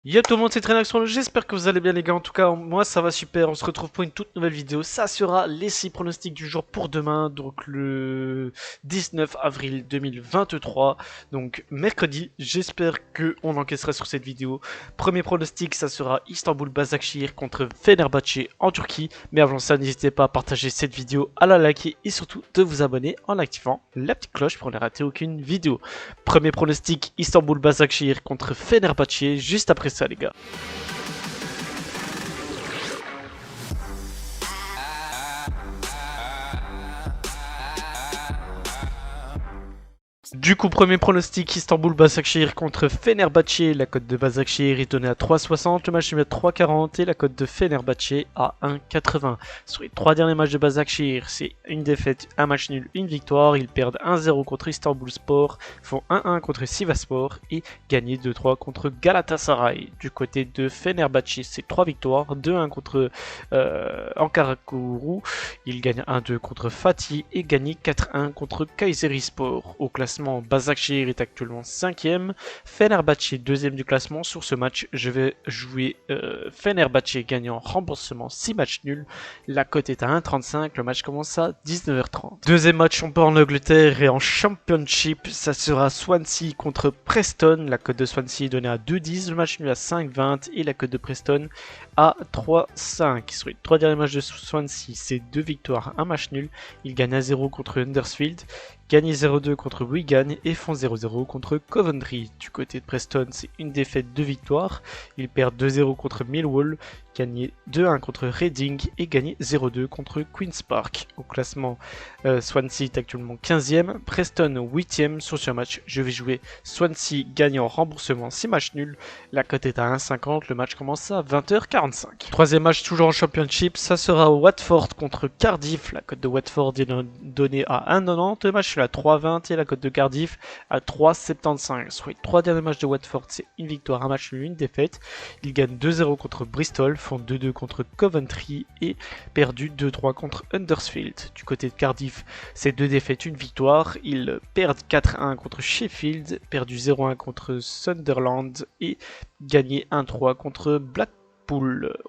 Yo tout le monde, c'est Trainaxon, j'espère que vous allez bien les gars, en tout cas moi ça va super, on se retrouve pour une toute nouvelle vidéo, ça sera les 6 pronostics du jour pour demain, donc le 19 avril 2023, donc mercredi, j'espère que on encaissera sur cette vidéo. Premier pronostic, ça sera Istanbul Başakşehir contre Fenerbahçe en Turquie, mais avant ça n'hésitez pas à partager cette vidéo, à la liker et surtout de vous abonner en activant la petite cloche pour ne rater aucune vidéo. Premier pronostic, Istanbul Başakşehir contre Fenerbahçe, juste après ça les gars. Du coup, premier pronostic, Istanbul Başakşehir contre Fenerbahçe. La cote de Başakşehir est donnée à 3,60, le match est à 3,40 et la cote de Fenerbahçe à 1,80. Sur les 3 derniers matchs de Başakşehir, c'est une défaite, un match nul, une victoire. Ils perdent 1-0 contre Istanbul Sport, font 1-1 contre Sivasspor et gagnent 2-3 contre Galatasaray. Du côté de Fenerbahçe, c'est 3 victoires, 2-1 contre Ankarakourou. Ils gagnent 1-2 contre Fatih et gagnent 4-1 contre Kayserispor. Au classement, Başakşehir est actuellement 5ème, Fenerbahçe 2ème du classement. Sur ce match, je vais jouer Fenerbahçe gagnant remboursement 6 matchs nuls. La cote est à 1,35, le match commence à 19h30. Deuxième match, on part en Angleterre et en Championship, ça sera Swansea contre Preston. La cote de Swansea est donnée à 2,10, le match nul à 5,20 et la cote de Preston à 3,5. Sur les 3 derniers matchs de Swansea, c'est 2 victoires, 1 match nul. Ils gagnent 1-0 contre Huddersfield, gagnent 0-2 contre Wigan et font 0-0 contre Coventry. Du côté de Preston, c'est une défaite, 2 victoires. Ils perdent 2-0 contre Millwall, gagnent 2-1 contre Reading et gagnent 0-2 contre Queen's Park. Au classement, Swansea est actuellement 15ème, Preston 8ème. Sur ce match, je vais jouer Swansea gagnant remboursement 6 matchs nuls. La cote est à 1,50, le match commence à 20h45. Troisième match toujours en Championship, ça sera Watford contre Cardiff. La cote de Watford est donnée à 1,90, le match est à 3,20 et la cote de Cardiff à 3,75. Sur les 3 derniers matchs de Watford, c'est une victoire, un match nul, une défaite. Ils gagnent 2-0 contre Bristol, font 2-2 contre Coventry et perdu 2-3 contre Huddersfield. Du côté de Cardiff, c'est 2 défaites, une victoire. Ils perdent 4-1 contre Sheffield, perdu 0-1 contre Sunderland et gagné 1-3 contre Blackpool.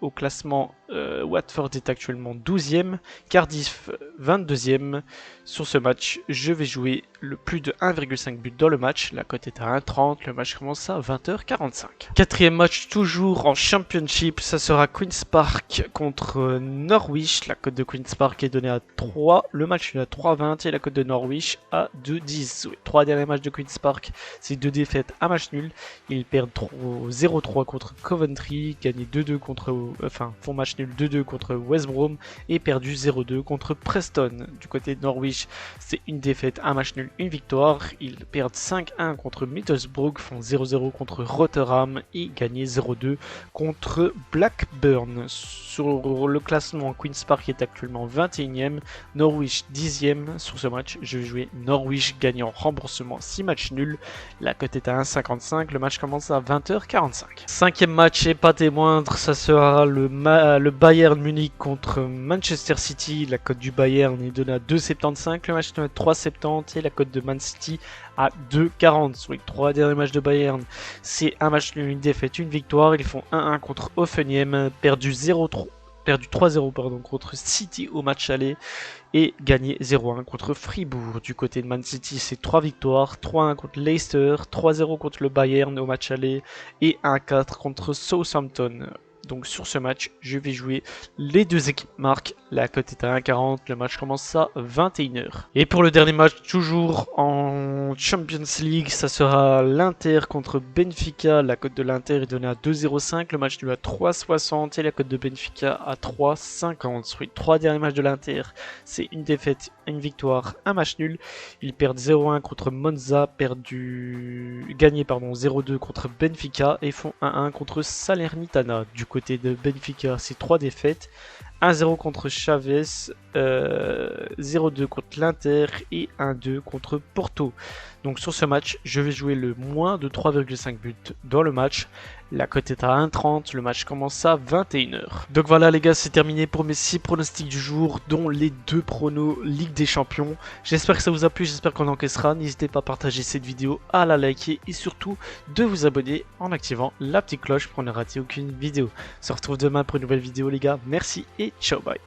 Au classement, Watford est actuellement 12ème, Cardiff 22ème. Sur ce match, je vais jouer le plus de 1,5 but dans le match. La cote est à 1,30, le match commence à 20h45. Quatrième match toujours en Championship, ça sera Queen's Park contre Norwich. La cote de Queen's Park est donnée à 3, le match est à 3,20 et la cote de Norwich à 2,10. Les 3 derniers matchs de Queen's Park, c'est 2 défaites, un match nul. Ils perdent 0-3 contre Coventry, gagnent 2-2 contre, font match nul 2-2 contre West Brom et perdu 0-2 contre Preston. Du côté de Norwich, c'est une défaite, un match nul, une victoire. Ils perdent 5-1 contre Middlesbrough, font 0-0 contre Rotherham et gagnent 0-2 contre Blackburn. Sur le classement, Queen's Park est actuellement 21ème, Norwich 10ème. Sur ce match, je vais jouer Norwich gagnant remboursement 6 matchs nuls. La cote est à 1,55, le match commence à 20h45. Cinquième match et pas des moindres, ça sera le Bayern Munich contre Manchester City. La cote du Bayern est donnée à 2,75, le match est à 3,70 et la cote de Man City à 2,40. Sur les 3 derniers matchs de Bayern, c'est un match nul, une défaite, une victoire. Ils font 1-1 contre Hoffenheim, perdu 3-0 contre City au match aller et gagné 0-1 contre Fribourg. Du côté de Man City, c'est 3 victoires, 3-1 contre Leicester, 3-0 contre le Bayern au match aller et 1-4 contre Southampton. Donc sur ce match, je vais jouer les deux équipes marquent. La cote est à 1,40, le match commence à 21h. Et pour le dernier match, toujours en Champions League, ça sera l'Inter contre Benfica. La cote de l'Inter est donnée à 2,05, le match nul à 3,60 et la cote de Benfica à 3,50. Sur les 3 derniers matchs de l'Inter, c'est une défaite, une victoire, un match nul. Ils perdent 0-1 contre Monza, gagné 0-2 contre Benfica et font 1-1 contre Salernitana. Du côté de Benfica, c'est 3 défaites, 1-0 contre Chavez, 0-2 contre l'Inter et 1-2 contre Porto. Donc sur ce match, je vais jouer le moins de 3,5 buts dans le match. La cote est à 1,30, le match commence à 21h. Donc voilà les gars, c'est terminé pour mes 6 pronostics du jour, dont les 2 pronos Ligue des Champions. J'espère que ça vous a plu, j'espère qu'on encaissera. N'hésitez pas à partager cette vidéo, à la liker et surtout de vous abonner en activant la petite cloche pour ne rater aucune vidéo. On se retrouve demain pour une nouvelle vidéo les gars, merci et ciao bye.